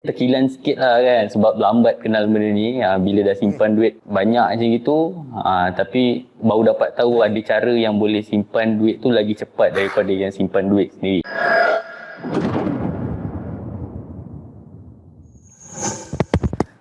Terkilan sikit lah kan sebab lambat kenal benda ni. Bila dah simpan duit banyak macam gitu, tapi baru dapat tahu ada cara yang boleh simpan duit tu lagi cepat daripada yang simpan duit sendiri.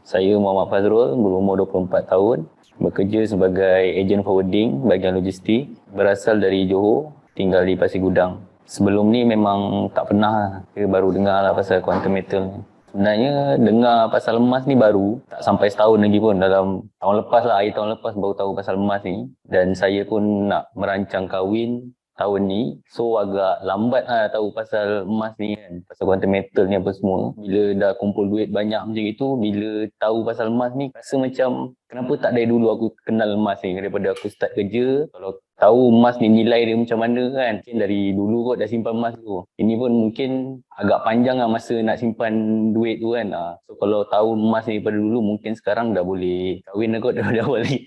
Saya Muhammad Fazrul, berumur 24 tahun, bekerja sebagai ejen forwarding bahagian logistik, berasal dari Johor, tinggal di Pasir Gudang. Sebelum ni memang tak pernah, saya baru dengar lah pasal quantum metal ni. Sebenarnya dengar pasal emas ni baru, tak sampai setahun lagi pun, dalam tahun lepas lah, akhir tahun lepas baru tahu pasal emas ni. Dan saya pun nak merancang kahwin tahun ni, so agak lambat lah tahu pasal emas ni kan, pasal quantum metal ni apa semua. Bila dah kumpul duit banyak macam itu, bila tahu pasal emas ni, rasa macam kenapa tak dari dulu aku kenal emas ni, daripada aku start kerja. Kalau tahu emas ni nilai dia macam mana kan, mungkin dari dulu kot dah simpan emas tu. Ini pun mungkin agak panjang lah masa nak simpan duit tu kan. So kalau tahu emas ni daripada dulu, mungkin sekarang dah boleh kahwin lah kot, dah boleh.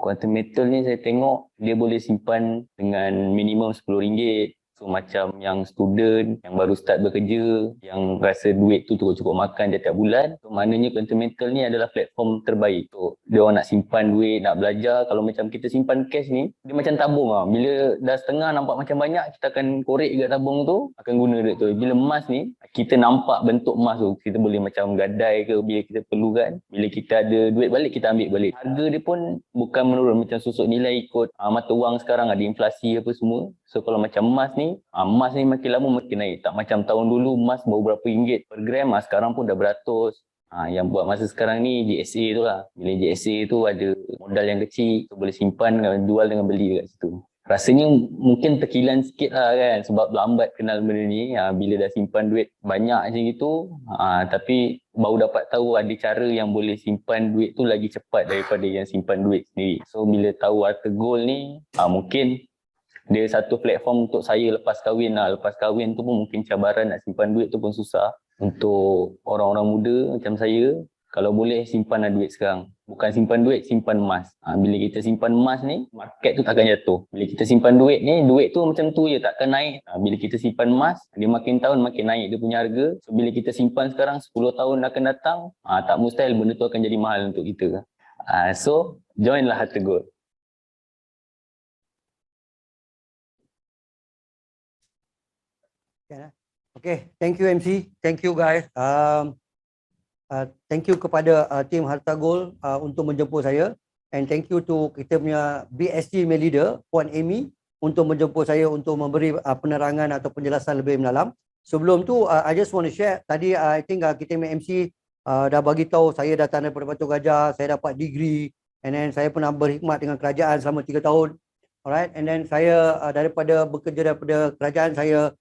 Quantum metal ni saya tengok dia boleh simpan dengan minimum RM10. So macam yang student, yang baru start bekerja, yang rasa duit tu cukup makan tiap bulan, so maknanya quantum metal ni adalah platform terbaik. So dia orang nak simpan duit, nak belajar. Kalau macam kita simpan cash ni, dia macam tabung lah. Bila dah setengah nampak macam banyak, kita akan korek kat tabung tu, akan guna duit tu. Bila emas ni, kita nampak bentuk emas tu, kita boleh macam gadai ke bila kita perlukan. Bila kita ada duit balik, kita ambil balik. Harga dia pun bukan menurun macam susut nilai ikut mata wang sekarang, ada inflasi apa semua. So kalau macam emas ni makin lama makin naik. Tak macam tahun dulu emas baru berapa ringgit per gram, sekarang pun dah beratus. Yang buat masa sekarang ni JSA tu lah. Bila JSA tu ada modal yang kecil, so boleh simpan, jual dengan beli dekat situ. Rasanya mungkin terkilan sikit lah kan sebab lambat kenal benda ni. Bila dah simpan duit banyak macam gitu, tapi baru dapat tahu ada cara yang boleh simpan duit tu lagi cepat daripada yang simpan duit sendiri. So bila tahu Harta Gold ni, mungkin dia satu platform untuk saya lepas kahwin lah. Lepas kahwin tu pun mungkin cabaran nak simpan duit tu pun susah. Untuk orang-orang muda macam saya, kalau boleh simpan duit sekarang. Bukan simpan duit, simpan emas. Bila kita simpan emas ni, market tu takkan jatuh. Bila kita simpan duit ni, duit tu macam tu je, takkan naik. Bila kita simpan emas, dia makin tahun makin naik dia punya harga. So bila kita simpan sekarang, 10 tahun akan datang, tak mustahil benda tu akan jadi mahal untuk kita. So, joinlah Harta Gold. Okay, thank you MC, thank you guys. Thank you kepada tim Harta Gold untuk menjemput saya, and thank you to kita punya BSG leader Puan Amy untuk menjemput saya untuk memberi penerangan atau penjelasan lebih mendalam. Sebelum tu I just want to share, tadi I think kita punya MC dah bagi tahu saya datang daripada Batu Gajah, saya dapat degree, and then saya pernah berkhidmat dengan kerajaan selama 3 tahun. Alright, and then saya daripada bekerja daripada kerajaan, saya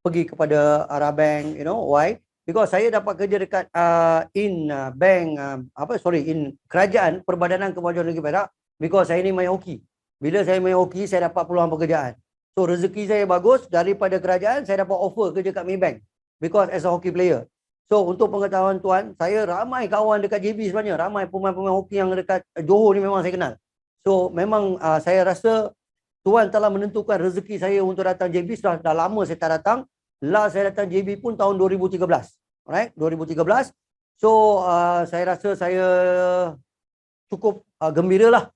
pergi kepada Bank, you know why? Because saya dapat kerja dekat in Kerajaan Perbadanan Kemajuan Negeri Perak, because saya ni main hoki. Bila saya main hoki, saya dapat peluang pekerjaan. So rezeki saya bagus, daripada kerajaan saya dapat offer kerja kat Maybank because as a hockey player. So untuk pengetahuan tuan, saya ramai kawan dekat JB sebenarnya, ramai pemain-pemain hoki yang dekat Johor ni memang saya kenal. So memang saya rasa Tuhan telah menentukan rezeki saya untuk datang JB. Dah lama saya tak datang. Last saya datang JB pun tahun 2013. Alright, 2013. So saya rasa saya cukup gembira lah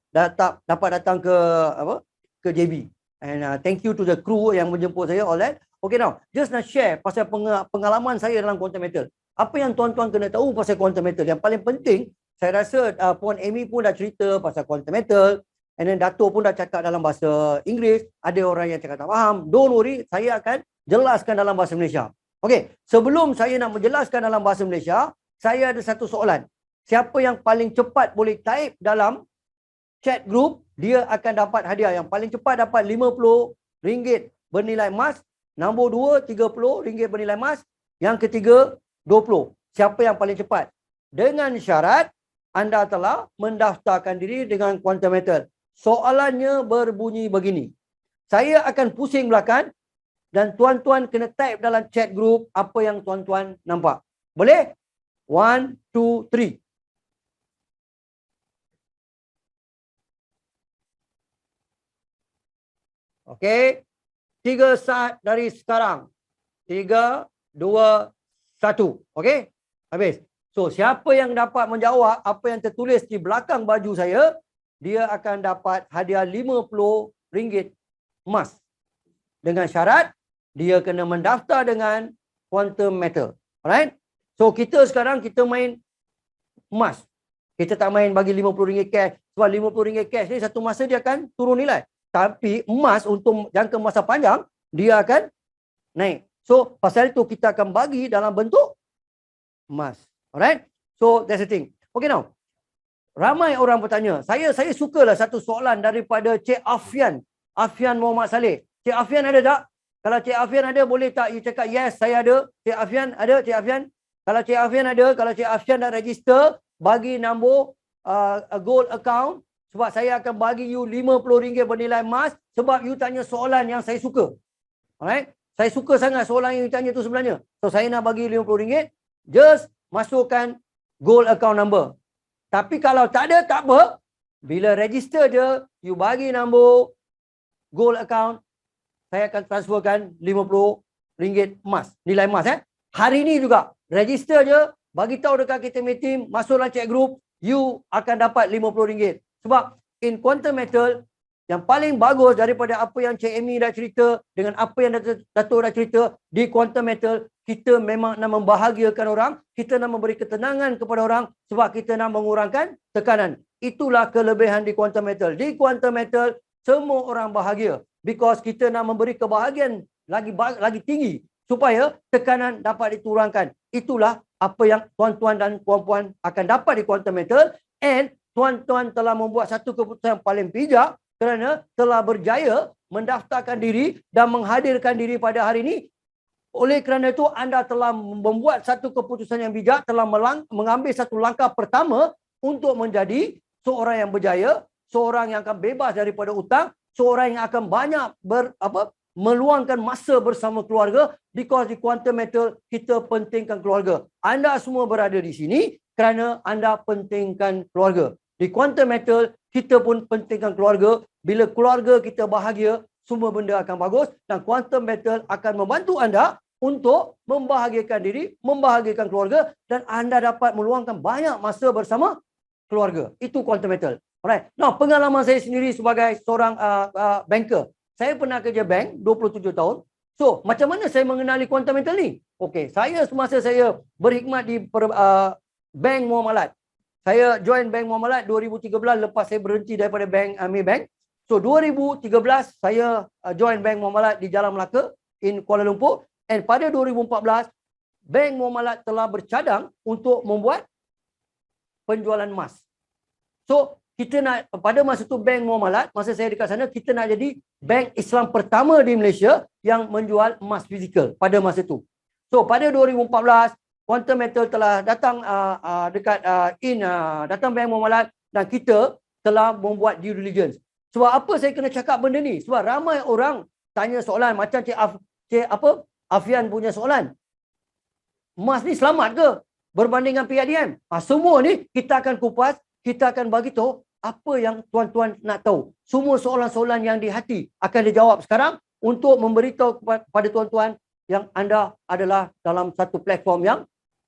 dapat datang ke JB. And thank you to the crew yang menjemput saya, all that. Okay, now just nak share pasal pengalaman saya dalam quantum metal. Apa yang tuan-tuan kena tahu pasal quantum metal? Yang paling penting, saya rasa Puan Amy pun dah cerita pasal quantum metal. And then Dato' pun dah cakap dalam bahasa Inggeris. Ada orang yang cakap tak faham. Don't worry, saya akan jelaskan dalam bahasa Malaysia. Okey, sebelum saya nak menjelaskan dalam bahasa Malaysia, saya ada satu soalan. Siapa yang paling cepat boleh type dalam chat group, dia akan dapat hadiah. Yang paling cepat dapat RM50 bernilai emas. Nombor 2, RM30 bernilai emas. Yang ketiga, 20. Siapa yang paling cepat? Dengan syarat, anda telah mendaftarkan diri dengan Quantum Metal. Soalannya berbunyi begini. Saya akan pusing belakang dan tuan-tuan kena type dalam chat group apa yang tuan-tuan nampak. Boleh? 1, 2, 3. Okey. 3 saat dari sekarang. 3, 2, satu. Okey? Habis. So, siapa yang dapat menjawab apa yang tertulis di belakang baju saya, dia akan dapat hadiah RM50 emas. Dengan syarat, dia kena mendaftar dengan Quantum Metal. Alright? So, kita sekarang kita main emas. Kita tak main bagi RM50 cash. Sebab RM50 cash ni satu masa dia akan turun nilai. Tapi emas untuk jangka masa panjang, dia akan naik. So, pasal itu kita akan bagi dalam bentuk emas. Alright? So, that's the thing. Okay, now. Ramai orang bertanya. Saya sukalah satu soalan daripada Cik Afian. Afian Muhammad Saleh. Cik Afian ada tak? Kalau Cik Afian ada, boleh tak you cakap, yes, saya ada. Cik Afian ada? Cik Afian? Kalau Cik Afian ada, kalau Cik Afian dah register, bagi nombor gold account. Sebab saya akan bagi you RM50 bernilai emas. Sebab you tanya soalan yang saya suka. Alright? Saya suka sangat soalan yang you tanya tu sebenarnya. So, saya nak bagi RM50. Just masukkan gold account number. Tapi kalau tak ada, tak apa. Bila register je, you bagi nombor gold account, saya akan transferkan RM50 emas. Nilai emas Hari ni juga. Register je, bagi tahu dekat kita punya team, masuklah chat group, you akan dapat RM50. Sebab in Quantum Metal, yang paling bagus daripada apa yang Cik Amy dah cerita, dengan apa yang Dato' dah cerita, di Quantum Metal, kita memang nak membahagiakan orang, kita nak memberi ketenangan kepada orang, sebab kita nak mengurangkan tekanan. Itulah kelebihan di Quantum Metal. Di Quantum Metal, semua orang bahagia. Because kita nak memberi kebahagiaan lagi tinggi, supaya tekanan dapat diturunkan. Itulah apa yang tuan-tuan dan puan-puan akan dapat di Quantum Metal. And tuan-tuan telah membuat satu keputusan yang paling bijak, kerana telah berjaya mendaftarkan diri dan menghadirkan diri pada hari ini. Oleh kerana itu, anda telah membuat satu keputusan yang bijak, telah mengambil satu langkah pertama untuk menjadi seorang yang berjaya, seorang yang akan bebas daripada hutang, seorang yang akan banyak meluangkan masa bersama keluarga. Because di Quantum Metal, kita pentingkan keluarga. Anda semua berada di sini kerana anda pentingkan keluarga. Di Quantum Metal, kita pun pentingkan keluarga. Bila keluarga kita bahagia, semua benda akan bagus. Dan Quantum Metal akan membantu anda untuk membahagiakan diri, membahagiakan keluarga. Dan anda dapat meluangkan banyak masa bersama keluarga. Itu Quantum Metal. Alright. Now, pengalaman saya sendiri sebagai seorang banker. Saya pernah kerja bank 27 tahun. So, macam mana saya mengenali Quantum Metal ni? Okey, semasa saya berkhidmat di Bank Muamalat. Saya join Bank Muamalat 2013 lepas saya berhenti daripada Bank Maybank. So 2013 saya join Bank Muamalat di Jalan Melaka in Kuala Lumpur. And pada 2014 Bank Muamalat telah bercadang untuk membuat penjualan emas. So kita nak, pada masa tu Bank Muamalat, masa saya dekat sana, kita nak jadi bank Islam pertama di Malaysia yang menjual emas fizikal pada masa tu. So pada 2014 Quantum Metal telah datang datang Bank Muamalat dan kita telah membuat due diligence. Sebab apa saya kena cakap benda ni? Sebab ramai orang tanya soalan macam Afian punya soalan. Emas ni selamat ke berbanding dengan PIDM? Semua ni kita akan kupas, kita akan bagi tahu apa yang tuan-tuan nak tahu. Semua soalan-soalan yang di hati akan dijawab sekarang untuk memberitahu kepada tuan-tuan yang anda adalah dalam satu platform yang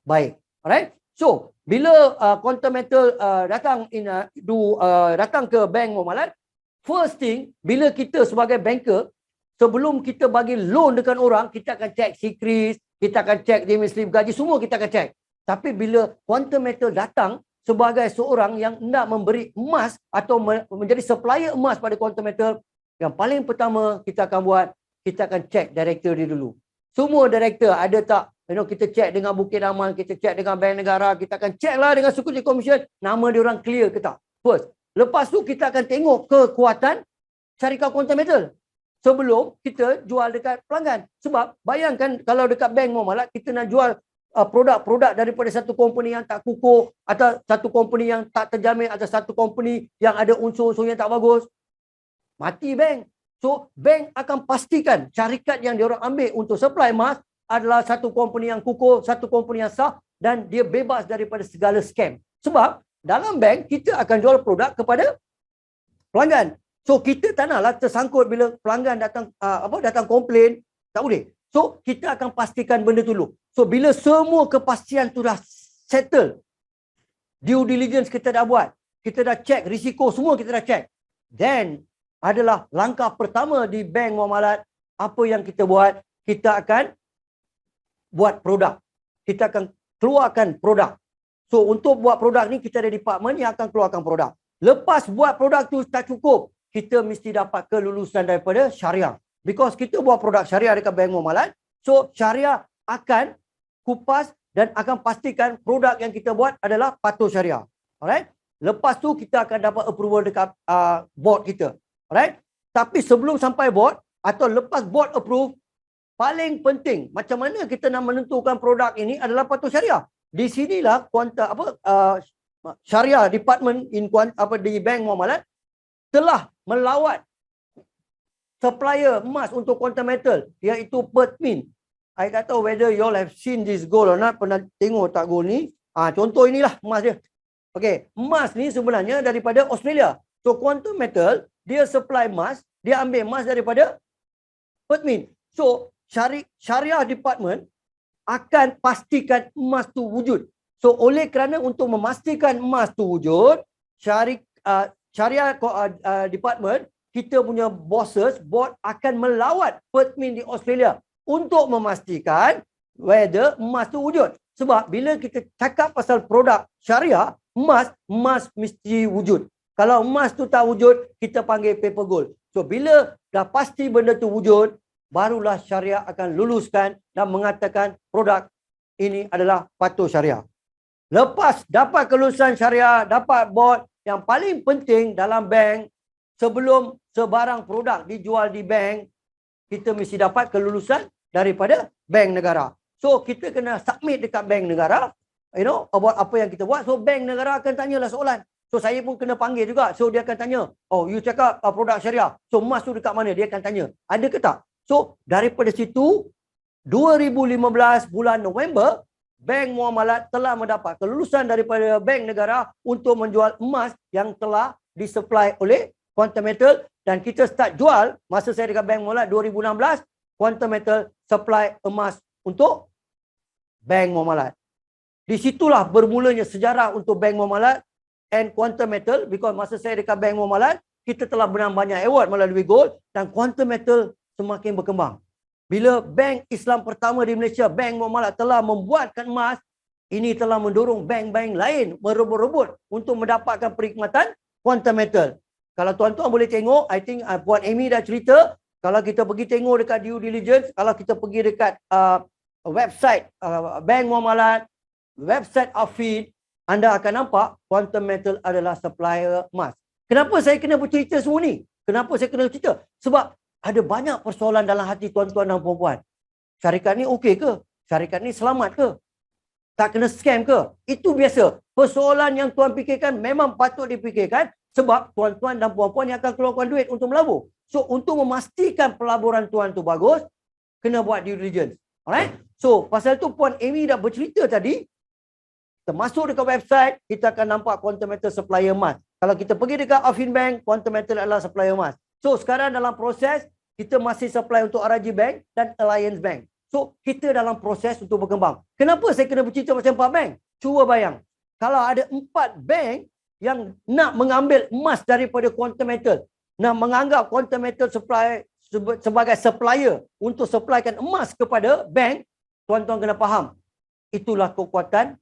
baik. Alright. So, bila Quantum Metal datang ke Bank Muamalat, first thing, bila kita sebagai banker, sebelum kita bagi loan dekat orang, kita akan cek secret, kita akan cek dia slip gaji, semua kita akan cek. Tapi bila Quantum Metal datang sebagai seorang yang nak memberi emas atau menjadi supplier emas pada Quantum Metal, yang paling pertama kita akan buat, kita akan cek director dia dulu. Semua director ada tak? Kita cek dengan Bukit Aman, kita cek dengan Bank Negara, kita akan cek lah dengan Security Commission, nama dia orang clear ke tak? First. Lepas tu kita akan tengok kekuatan syarikat Quantum Metal sebelum kita jual dekat pelanggan. Sebab bayangkan kalau dekat Bank Muamalat kita nak jual produk-produk daripada satu company yang tak kukuh, atau satu company yang tak terjamin, atau satu company yang ada unsur-unsur yang tak bagus, mati bank. So bank akan pastikan syarikat yang diorang ambil untuk supply emas adalah satu company yang kukuh, satu company yang sah, dan dia bebas daripada segala scam. Sebab dalam bank kita akan jual produk kepada pelanggan. So kita tak naklah tersangkut bila pelanggan datang komplain. Tak boleh. So, kita akan pastikan benda tu dulu. So, bila semua kepastian tu dah settle, due diligence kita dah buat, kita dah check risiko, semua kita dah check, then adalah langkah pertama di bank muamalat, apa yang kita buat, kita akan buat produk. Kita akan keluarkan produk. So, untuk buat produk ni, kita ada department yang akan keluarkan produk. Lepas buat produk tu tak cukup, kita mesti dapat kelulusan daripada syariah. Because kita buat produk syariah dekat bank muamalat, so syariah akan kupas dan akan pastikan produk yang kita buat adalah patuh syariah. Alright? Lepas tu kita akan dapat approval dekat board kita. Alright? Tapi sebelum sampai board atau lepas board approve, paling penting macam mana kita nak menentukan produk ini adalah patuh syariah. Di sinilah syariah department di bank muamalat telah melawat supplier emas untuk quantum metal, iaitu Pertmin. I tak tahu whether you all have seen this gold or not. Pernah tengok tak gold ni? Contoh inilah emas dia. Okay, emas ni sebenarnya daripada Australia. So quantum metal, dia supply emas, dia ambil emas daripada Pertmin. So syariah department akan pastikan emas tu wujud. So oleh kerana untuk memastikan emas tu wujud, syariah department, kita punya board akan melawat Pertmin di Australia untuk memastikan whether emas tu wujud. Sebab bila kita cakap pasal produk syariah, emas mesti wujud. Kalau emas tu tak wujud, kita panggil paper gold. So bila dah pasti benda tu wujud, barulah syariah akan luluskan dan mengatakan produk ini adalah patuh syariah. Lepas dapat kelulusan syariah, dapat board, yang paling penting dalam bank, sebelum sebarang produk dijual di bank, kita mesti dapat kelulusan daripada bank negara. So, kita kena submit dekat bank negara, about apa yang kita buat. So, bank negara akan tanyalah soalan. So, saya pun kena panggil juga. So, dia akan tanya, oh, you cakap produk syariah. So, emas tu dekat mana? Dia akan tanya, ada ke tak? So, daripada situ, 2015 bulan November, bank muamalat telah mendapat kelulusan daripada bank negara untuk menjual emas yang telah disupply oleh Quantum Metal, dan kita start jual masa saya dekat bank muamalat 2016. Quantum Metal supply emas untuk bank muamalat. Di situlah bermulanya sejarah untuk bank muamalat and Quantum Metal, because masa saya dekat bank muamalat, kita telah menang banyak award melalui gold, dan Quantum Metal semakin berkembang. Bila bank Islam pertama di Malaysia, bank muamalat, telah membuatkan emas, ini telah mendorong bank-bank lain merebut-rebut untuk mendapatkan perkhidmatan Quantum Metal. Kalau tuan-tuan boleh tengok, I think Puan Amy dah cerita, kalau kita pergi tengok dekat due diligence, kalau kita pergi dekat website bank muamalat, website Afid, anda akan nampak Quantum Metal adalah supplier emas. Kenapa saya kena bercerita semua ni? Kenapa saya kena bercerita? Sebab ada banyak persoalan dalam hati tuan-tuan dan puan-puan. Syarikat ni okey ke? Syarikat ni selamat ke? Tak kena scam ke? Itu biasa. Persoalan yang tuan fikirkan memang patut dipikirkan, sebab tuan-tuan dan puan-puan yang akan keluarkan duit untuk melabur. So, untuk memastikan pelaburan tuan tu bagus, kena buat due diligence. Alright? So, pasal tu Puan Amy dah bercerita tadi, kita masuk dekat website, kita akan nampak Quantum Metal supplier emas. Kalau kita pergi dekat Affin Bank, Quantum Metal adalah supplier emas. So, sekarang dalam proses, kita masih supply untuk RRG Bank dan Alliance Bank. So, kita dalam proses untuk berkembang. Kenapa saya kena bercerita macam 4 bank? Cuba bayang. Kalau ada 4 bank yang nak mengambil emas daripada Quantum Metal, nak menganggap Quantum Metal sebagai supplier untuk supplykan emas kepada bank, tuan-tuan kena faham. Itulah kekuatan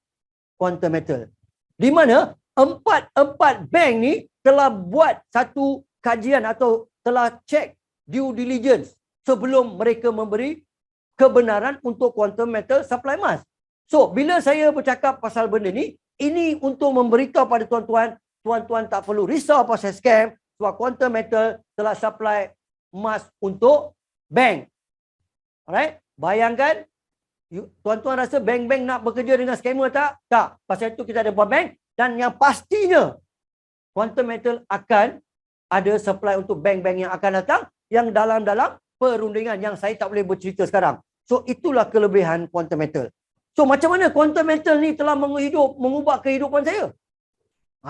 Quantum Metal. Di mana empat bank ni telah buat satu kajian atau telah cek due diligence sebelum mereka memberi kebenaran untuk Quantum Metal supply emas. So, bila saya bercakap pasal benda ni, ini untuk memberitahu pada tuan-tuan, tuan-tuan tak perlu risau pasal scam, sebab Quantum Metal telah supply emas untuk bank. Alright? Bayangkan, tuan-tuan rasa bank-bank nak bekerja dengan scammer tak? Tak. Pasal itu kita ada buat bank, dan yang pastinya Quantum Metal akan ada supply untuk bank-bank yang akan datang, yang dalam-dalam perundingan yang saya tak boleh bercerita sekarang. So, itulah kelebihan Quantum Metal. So, macam mana Quantum Metal ni telah mengubah kehidupan saya?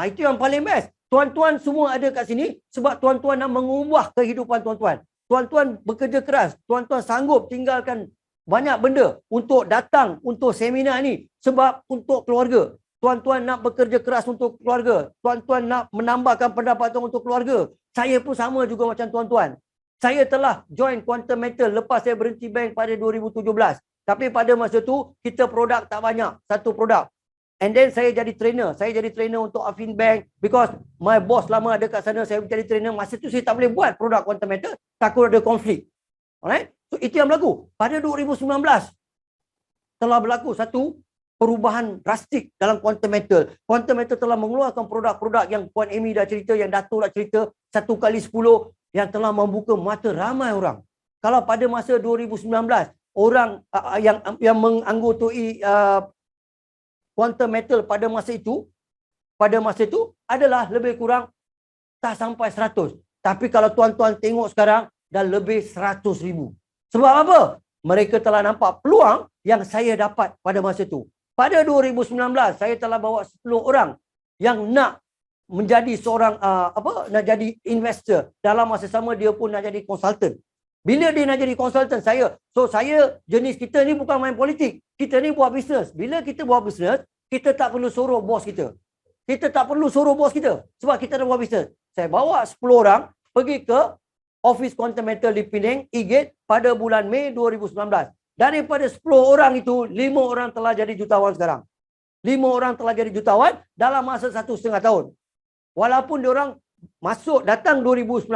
Itu yang paling best. Tuan-tuan semua ada kat sini sebab tuan-tuan nak mengubah kehidupan tuan-tuan. Tuan-tuan bekerja keras. Tuan-tuan sanggup tinggalkan banyak benda untuk datang untuk seminar ni sebab untuk keluarga. Tuan-tuan nak bekerja keras untuk keluarga. Tuan-tuan nak menambahkan pendapatan untuk keluarga. Saya pun sama juga macam tuan-tuan. Saya telah join Quantum Metal lepas saya berhenti bank pada 2017. Tapi pada masa tu, kita produk tak banyak. Satu produk. And then saya jadi trainer. Saya jadi trainer untuk Affin Bank. Because my boss lama ada kat sana, saya jadi trainer. Masa tu saya tak boleh buat produk Quantum Metal. Takut ada konflik. Alright? So itu yang berlaku. Pada 2019, telah berlaku satu perubahan drastik dalam Quantum Metal. Quantum Metal telah mengeluarkan produk-produk yang Puan Amy dah cerita, yang Dato' dah cerita, 1x10 yang telah membuka mata ramai orang. Kalau pada masa 2019, orang yang menganggotoi Quantum Metal pada masa itu adalah lebih kurang tak sampai 100. Tapi kalau tuan-tuan tengok sekarang, dah lebih 100,000. Sebab apa? Mereka telah nampak peluang yang saya dapat pada masa itu. Pada 2019, saya telah bawa 10 orang yang nak menjadi seorang nak jadi investor. Dalam masa sama dia pun nak jadi konsultan. Bila dia nak jadi konsultan, saya jenis kita ni bukan main politik. Kita ni buat bisnes. Bila kita buat bisnes, kita tak perlu suruh bos kita. Kita tak perlu suruh bos kita sebab kita dah buat bisnes. Saya bawa 10 orang pergi ke Office Quantum Metal di Penang, Igate pada bulan Mei 2019. Daripada 10 orang itu, 5 orang telah jadi jutawan sekarang. 5 orang telah jadi jutawan dalam masa 1,5 tahun. Walaupun diorang datang 2019,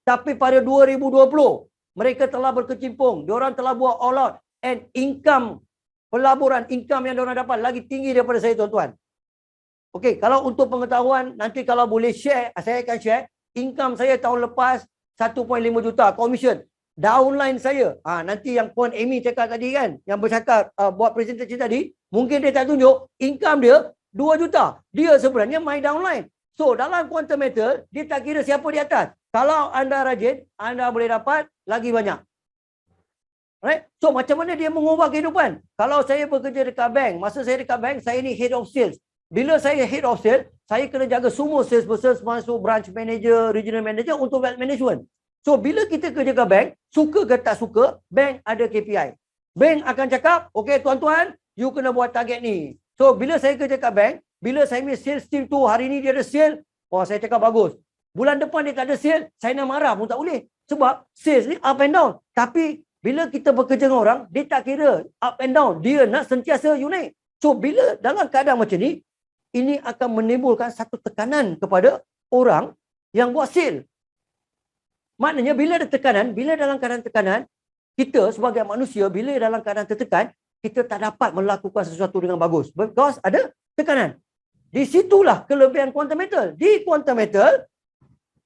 tapi pada 2020, mereka telah berkecimpung. Diorang telah buat all out. And income, pelaburan income yang diorang dapat lagi tinggi daripada saya, tuan-tuan. Okey, kalau untuk pengetahuan, nanti kalau boleh share, saya akan share. Income saya tahun lepas 1.5 juta, commission. Downline saya, nanti yang Puan Amy cakap tadi kan, yang bercakap buat presentasi tadi, mungkin dia tak tunjuk, income dia 2 juta. Dia sebenarnya my downline. So, dalam Quantum Metal, dia tak kira siapa di atas. Kalau anda rajin, anda boleh dapat lagi banyak. Right? So, macam mana dia mengubah kehidupan? Kalau saya bekerja dekat bank, masa saya dekat bank, saya ni head of sales. Bila saya head of sales, saya kena jaga semua sales person, masuk branch manager, regional manager untuk wealth management. So, bila kita kerja ke bank, suka ke tak suka, bank ada KPI. Bank akan cakap, okay tuan-tuan, you kena buat target ni. So, bila saya kerja kat bank, bila saya punya sales team tu, hari ni dia ada sale, saya cakap bagus. Bulan depan dia tak ada sale, saya nak marah pun tak boleh. Sebab sales ni up and down. Tapi, bila kita bekerja dengan orang, dia tak kira up and down. Dia nak sentiasa you naik. So, bila dalam keadaan macam ni, ini akan menimbulkan satu tekanan kepada orang yang buat sale. Maknanya bila ada tekanan, bila dalam keadaan tekanan, kita sebagai manusia, bila dalam keadaan tertekan, kita tak dapat melakukan sesuatu dengan bagus. Because ada tekanan. Di situlah kelebihan Quantum Metal. Di Quantum Metal,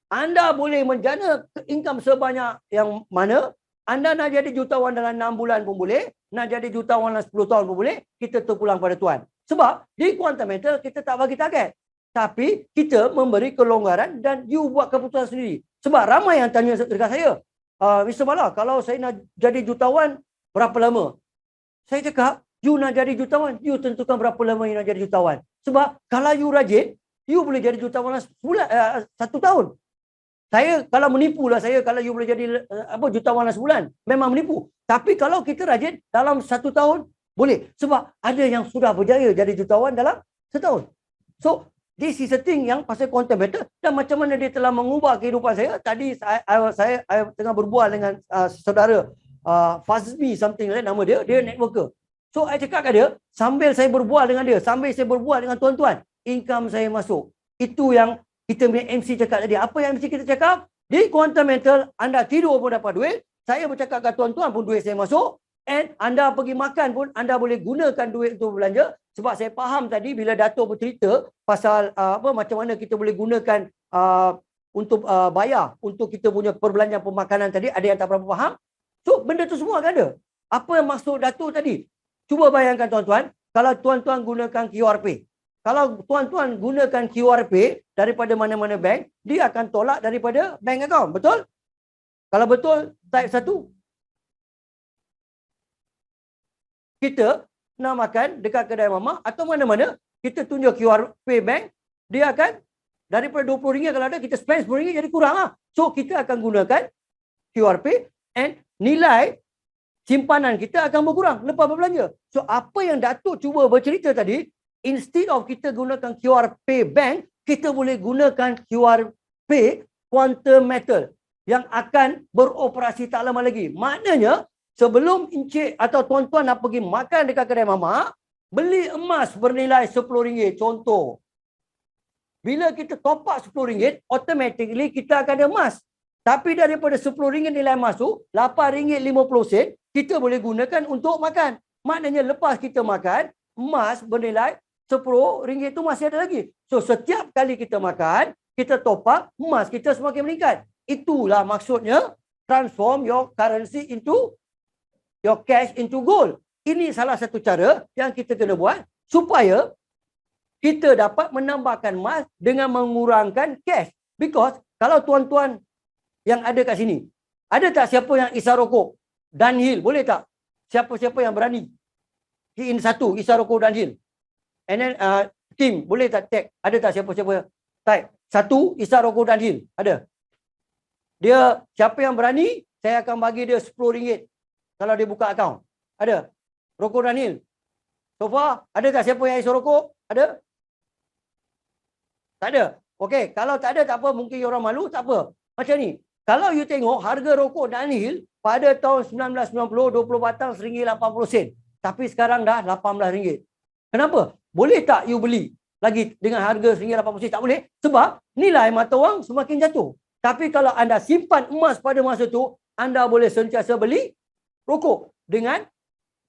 anda boleh menjana income sebanyak yang mana, anda nak jadi jutawan dalam 6 bulan pun boleh, nak jadi jutawan dalam 10 tahun pun boleh, kita terpulang pada Tuan. Sebab di Quantum Metal, kita tak bagi target. Tapi kita memberi kelonggaran dan you buat keputusan sendiri. Sebab ramai yang tanya dekat saya, Mr. Bala, kalau saya nak jadi jutawan, berapa lama? Saya cakap, you nak jadi jutawan, you tentukan berapa lama you nak jadi jutawan. Sebab kalau you rajin, you boleh jadi jutawan sebulan, 1 tahun. Saya kalau menipu lah saya, kalau you boleh jadi jutawan sebulan, memang menipu. Tapi kalau kita rajin, dalam 1 tahun, boleh. Sebab ada yang sudah berjaya jadi jutawan dalam setahun. So, this is a thing yang pasal Quantum Metal dan macam mana dia telah mengubah kehidupan saya. Tadi saya tengah berbual dengan saudara Fazmi something like nama dia networker. So saya cakap kat dia, sambil saya berbual dengan dia, sambil saya berbual dengan tuan-tuan, income saya masuk. Itu yang kita punya MC cakap tadi. Apa yang MC kita cakap? Di Quantum Metal, anda tidur pun dapat duit. Saya bercakap kat tuan-tuan pun duit saya masuk. And anda pergi makan pun, anda boleh gunakan duit untuk belanja. Sebab saya faham tadi bila Dato' bercerita pasal macam mana kita boleh gunakan untuk bayar untuk kita punya perbelanjaan pemakanan tadi, ada yang tak berapa faham. So, benda tu semua akan ada. Apa yang maksud Dato' tadi? Cuba bayangkan tuan-tuan, kalau tuan-tuan gunakan QR Pay. Kalau tuan-tuan gunakan QR Pay daripada mana-mana bank, dia akan tolak daripada bank account. Betul? Kalau betul, type 1. Kita nak makan dekat kedai mamak atau mana-mana, kita tunjuk QR Pay bank, dia akan daripada RM20 kalau ada, kita spend RM10 jadi kurang lah. So, kita akan gunakan QR Pay and nilai simpanan kita akan berkurang lepas berbelanja. So apa yang Datuk cuba bercerita tadi, instead of kita gunakan QR Pay Bank, kita boleh gunakan QR Pay Quantum Metal yang akan beroperasi tak lama lagi. Maknanya sebelum encik atau tuan-tuan nak pergi makan dekat kedai mamak, beli emas bernilai RM10. Contoh. Bila kita top up RM10, automatically kita akan ada emas. Tapi daripada RM10 nilai emas tu, RM8.50 kita boleh gunakan untuk makan. Maknanya lepas kita makan, emas bernilai RM10 tu masih ada lagi. So setiap kali kita makan, kita top up, emas kita semakin meningkat. Itulah maksudnya transform your currency into your cash into gold. Ini salah satu cara yang kita kena buat supaya kita dapat menambahkan emas dengan mengurangkan cash. Because kalau tuan-tuan yang ada kat sini, ada tak siapa yang isar rokok? Dunhill, boleh tak? Siapa-siapa yang berani? Key in satu, isar rokok Dunhill. And then team, boleh tak tag? Ada tak siapa-siapa? Type. Satu, isar rokok Dunhill. Ada. Dia, siapa yang berani, saya akan bagi dia RM10 kalau dia buka akaun. Ada. Rokok Dunhill. So far, ada tak siapa yang isar rokok? Ada? Tak ada. Okey, kalau tak ada tak apa, mungkin orang malu, tak apa. Macam ni. Kalau you tengok harga rokok Dunhill pada tahun 1990, 20 batang RM1.80. Tapi sekarang dah RM18. Kenapa? Boleh tak you beli lagi dengan harga RM1.80? Tak boleh. Sebab nilai mata wang semakin jatuh. Tapi kalau anda simpan emas pada masa tu, anda boleh sentiasa beli rokok dengan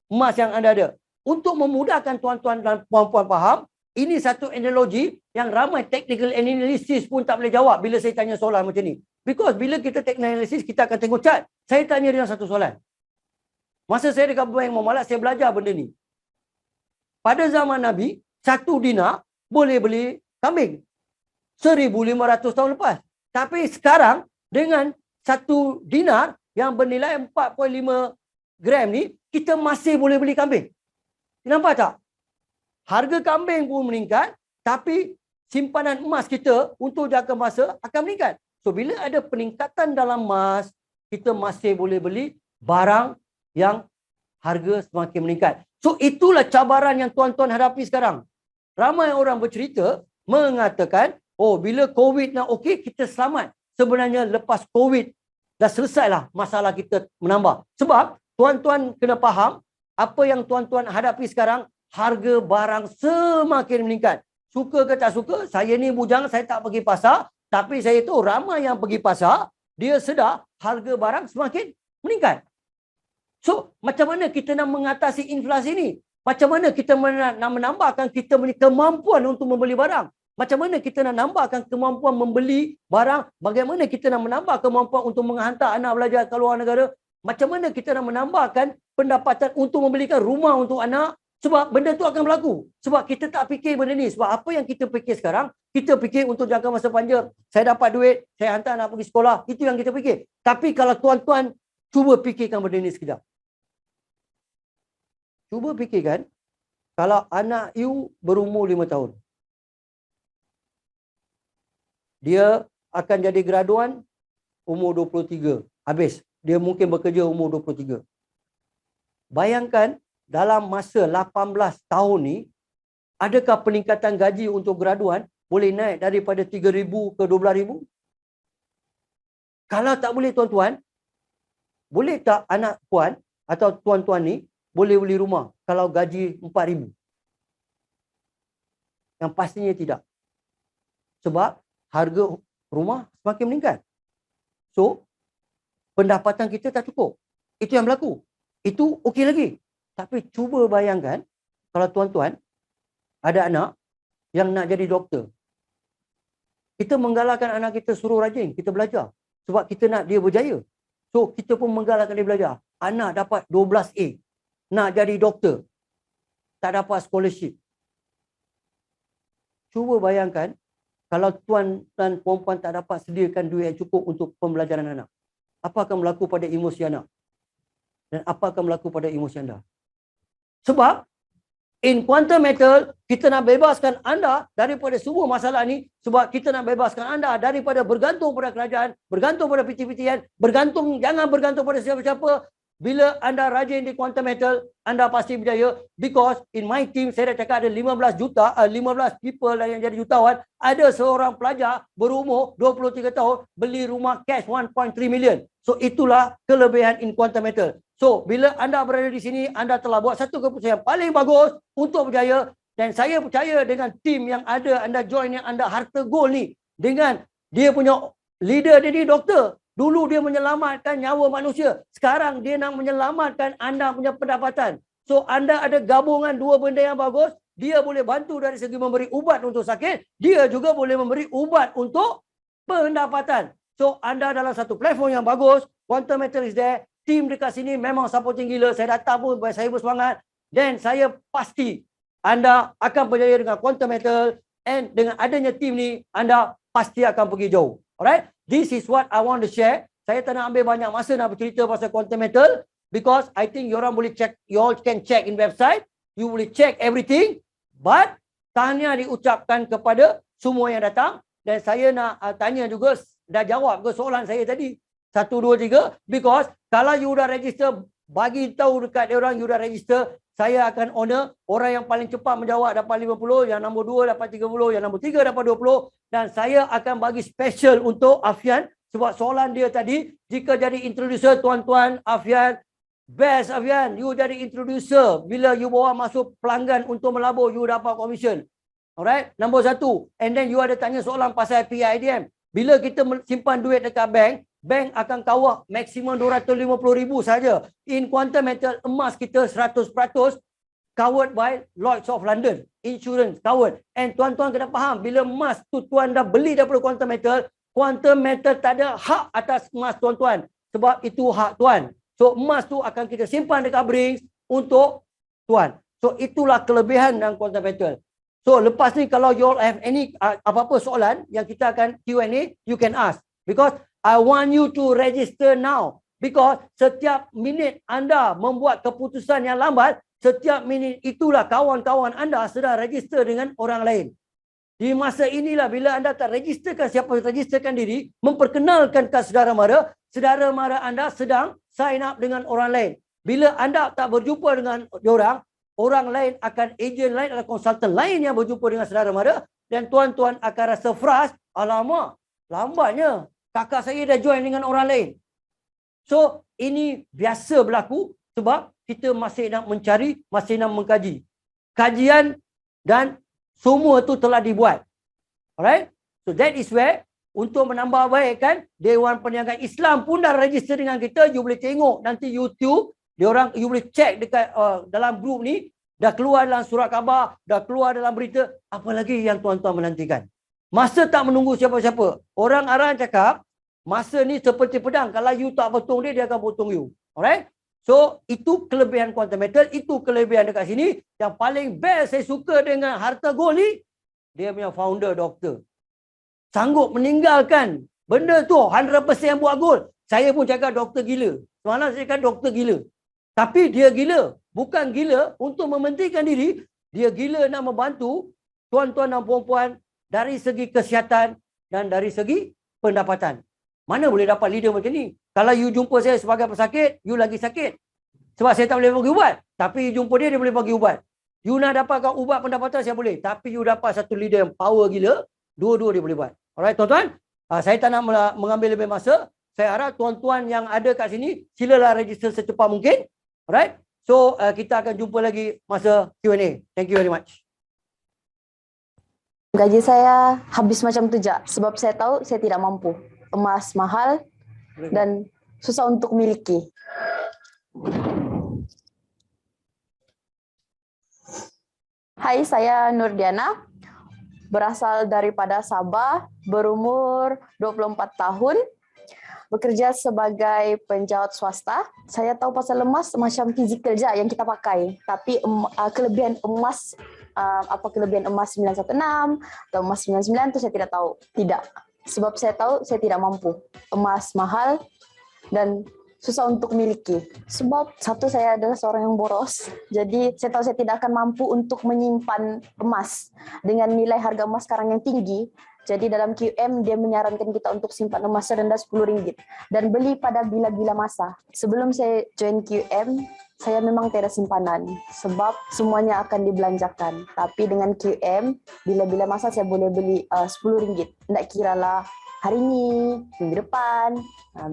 emas yang anda ada. Untuk memudahkan tuan-tuan dan puan-puan faham, ini satu analogi yang ramai technical analysis pun tak boleh jawab bila saya tanya soalan macam ni. Because bila kita technical analysis, kita akan tengok chart. Saya tanya dia satu soalan. Masa saya dekat Bank Muamalat, saya belajar benda ni. Pada zaman Nabi, 1 dinar boleh beli kambing. 1,500 tahun lepas. Tapi sekarang, dengan 1 dinar yang bernilai 4.5 gram ni, kita masih boleh beli kambing. Nampak tak? Harga kambing pun meningkat, tapi simpanan emas kita untuk jangka masa akan meningkat. So, bila ada peningkatan dalam emas, kita masih boleh beli barang yang harga semakin meningkat. So, itulah cabaran yang tuan-tuan hadapi sekarang. Ramai orang bercerita mengatakan, oh, bila COVID nak okey, kita selamat. Sebenarnya lepas COVID, dah selesailah masalah kita menambah. Sebab, tuan-tuan kena faham, apa yang tuan-tuan hadapi sekarang, harga barang semakin meningkat. Suka ke tak suka, saya ni bujang, saya tak pergi pasar. Tapi saya tahu ramai yang pergi pasar, dia sedar harga barang semakin meningkat. So, macam mana kita nak mengatasi inflasi ni? Macam mana kita nak menambahkan kita punya kemampuan untuk membeli barang? Macam mana kita nak menambahkan kemampuan membeli barang? Bagaimana kita nak menambah kemampuan untuk menghantar anak belajar ke luar negara? Macam mana kita nak menambahkan pendapatan untuk membelikan rumah untuk anak? Sebab benda tu akan berlaku. Sebab kita tak fikir benda ni. Sebab apa yang kita fikir sekarang, kita fikir untuk jangka masa panjang. Saya dapat duit, saya hantar anak pergi sekolah. Itu yang kita fikir. Tapi kalau tuan-tuan cuba fikirkan benda ni sekejap. Cuba fikirkan, kalau anak you berumur 5 tahun. Dia akan jadi graduan umur 23. Habis. Dia mungkin bekerja umur 23. Bayangkan, dalam masa 18 tahun ni, adakah peningkatan gaji untuk graduan boleh naik daripada 3,000 ke 12,000? Kalau tak boleh tuan-tuan, boleh tak anak puan atau tuan-tuan ni boleh beli rumah kalau gaji 4,000? Yang pastinya tidak. Sebab harga rumah semakin meningkat. So, pendapatan kita tak cukup. Itu yang berlaku. Itu okey lagi. Tapi cuba bayangkan kalau tuan-tuan ada anak yang nak jadi doktor. Kita menggalakkan anak kita suruh rajin, kita belajar. Sebab kita nak dia berjaya. So, kita pun menggalakkan dia belajar. Anak dapat 12A. Nak jadi doktor. Tak dapat scholarship. Cuba bayangkan kalau tuan dan puan-puan tak dapat sediakan duit yang cukup untuk pembelajaran anak. Apa akan berlaku pada emosi anak? Dan apa akan berlaku pada emosi anda? Sebab in quantum metal, kita nak bebaskan anda daripada semua masalah ni. Sebab kita nak bebaskan anda daripada bergantung pada kerajaan, bergantung pada PT-PTN, jangan bergantung pada siapa-siapa. bila anda rajin di quantum metal, anda pasti berjaya. Because in my team, saya dah cakap ada 15 people yang jadi jutawan. Ada seorang pelajar berumur 23 tahun beli rumah cash 1.3 million. So itulah kelebihan in quantum metal. So bila anda berada di sini, anda telah buat satu keputusan yang paling bagus untuk berjaya. Dan saya percaya dengan tim yang ada, anda join yang anda harta gold ni. Dengan dia punya leader dia ni doktor. Dulu dia menyelamatkan nyawa manusia. Sekarang dia nak menyelamatkan anda punya pendapatan. So anda ada gabungan dua benda yang bagus. Dia boleh bantu dari segi memberi ubat untuk sakit. Dia juga boleh memberi ubat untuk pendapatan. So anda dalam satu platform yang bagus. Quantum Metal is there. Tim dekat sini memang supporting gila. Saya datang pun saya bersemangat. Dan saya pasti anda akan berjaya dengan Quantum Metal. And dengan adanya tim ni, anda pasti akan pergi jauh. Alright? This is what I want to share. Saya tak nak ambil banyak masa nak bercerita pasal quantum metal because I think you orang boleh check, you all can check in website, you boleh check everything. But tahniah diucapkan kepada semua yang datang dan saya nak tanya juga dah jawab ke soalan saya tadi. 1, 2, 3 because kalau you dah register, bagi tahu dekat dia orang you dah register, saya akan honor orang yang paling cepat menjawab dapat 50, yang nombor 2 dapat 30, yang nombor 3 dapat 20 dan saya akan bagi special untuk Afian sebab soalan dia tadi, jika jadi introducer tuan-tuan Afian, best Afian, you jadi introducer bila you bawa masuk pelanggan untuk melabur, you dapat commission. Alright, nombor 1. And then you ada tanya soalan pasal PIDM. Bila kita simpan duit dekat bank, bank akan kawal maksimum 250,000 saja. In quantum metal, emas kita 100% covered by Lloyds of London. Insurance covered. And tuan-tuan kena faham, bila emas tu tuan dah beli daripada quantum metal tak ada hak atas emas tuan-tuan. Sebab itu hak tuan. So emas tu akan kita simpan dekat Brings untuk tuan. So itulah kelebihan dalam quantum metal. So lepas ni kalau you all have any apa-apa soalan yang kita akan Q&A, you can ask. Because I want you to register now. Because setiap minit anda membuat keputusan yang lambat, setiap minit itulah kawan-kawan anda sedang register dengan orang lain. Di masa inilah bila anda tak registerkan, siapa registerkan diri, memperkenalkan ke saudara mara anda sedang sign up dengan orang lain. Bila anda tak berjumpa dengan diorang, orang lain akan, ejen lain atau konsultan lain yang berjumpa dengan saudara mara dan tuan-tuan akan rasa frust, alamak, lambatnya. Kakak saya dah join dengan orang lain. So, ini biasa berlaku sebab kita masih nak mencari, masih nak mengkaji. Kajian dan semua tu telah dibuat. Alright? So, that is where untuk menambah baik kan, Dewan Perniagaan Islam pun dah register dengan kita. You boleh tengok nanti YouTube. Diorang, you boleh check dekat dalam grup ni. Dah keluar dalam surat khabar, dah keluar dalam berita. Apa lagi yang tuan-tuan menantikan? Masa tak menunggu siapa-siapa. Orang Arab cakap, masa ni seperti pedang. Kalau you tak potong dia, dia akan potong you. Alright? So, itu kelebihan quantum metal. Itu kelebihan dekat sini. Yang paling best saya suka dengan harta gold ni, dia punya founder doktor. Sanggup meninggalkan benda tu 100% buat gold. Saya pun cakap doktor gila. Semalam saya cakap doktor gila. Tapi dia gila. Bukan gila untuk mementingkan diri. Dia gila nak membantu tuan-tuan dan puan-puan dari segi kesihatan dan dari segi pendapatan. Mana boleh dapat leader macam ni? Kalau you jumpa saya sebagai pesakit, you lagi sakit. Sebab saya tak boleh bagi ubat. Tapi you jumpa dia boleh bagi ubat. You nak dapatkan ubat pendapatan, saya boleh. Tapi you dapat satu leader yang power gila, dua-dua dia boleh buat. Alright, tuan-tuan? Saya tak nak mengambil lebih masa. Saya harap tuan-tuan yang ada kat sini, silalah register secepat mungkin. Alright? So, kita akan jumpa lagi masa Q&A. Thank you very much. Gaji saya habis macam tu je sebab saya tahu saya tidak mampu. Emas mahal dan susah untuk miliki. Hai, saya Nurdiana. Berasal daripada Sabah, berumur 24 tahun. Bekerja sebagai penjawat swasta. Saya tahu pasal emas macam fizikal je yang kita pakai. Tapi kelebihan emas, apa kelebihan emas 916 atau emas 99 itu saya tidak tahu. Tidak. Sebab saya tahu saya tidak mampu. Emas mahal dan susah untuk miliki. Sebab satu, saya adalah seorang yang boros. Jadi saya tahu saya tidak akan mampu untuk menyimpan emas. Dengan nilai harga emas sekarang yang tinggi, Jadi dalam QM dia menyarankan kita untuk simpan emas serendah RM10 dan beli pada bila-bila masa. Sebelum saya join QM, saya memang tidak simpanan sebab semuanya akan dibelanjakan. Tapi dengan QM, bila-bila masa saya boleh beli RM10. Tidak kiralah hari ini, minggu depan,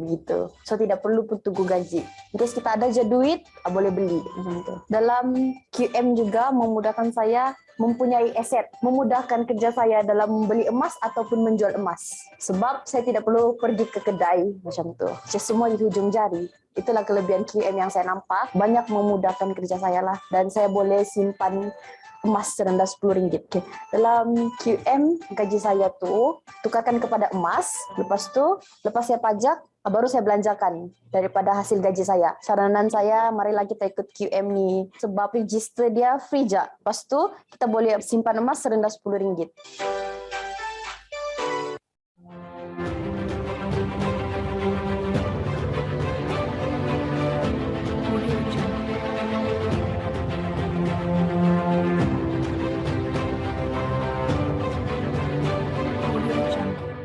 begitu. So tidak perlu pun tunggu gaji. Terus kita ada je duit, boleh beli macam itu. Dalam QM juga memudahkan saya mempunyai aset, memudahkan kerja saya dalam membeli emas ataupun menjual emas. Sebab saya tidak perlu pergi ke kedai macam tu. Semua di hujung jari. Itulah kelebihan QM yang saya nampak. Banyak memudahkan kerja saya lah. Dan saya boleh simpan emas serendah RM10. Okay. Dalam QM, gaji saya tu tukarkan kepada emas. Lepas tu, lepas saya pajak, baru saya belanjakan daripada hasil gaji saya. Saranan saya, marilah kita ikut QM ni. Sebab register dia free je. Lepas tu, kita boleh simpan emas serendah RM10.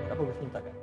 Tak apa, sebentar kan.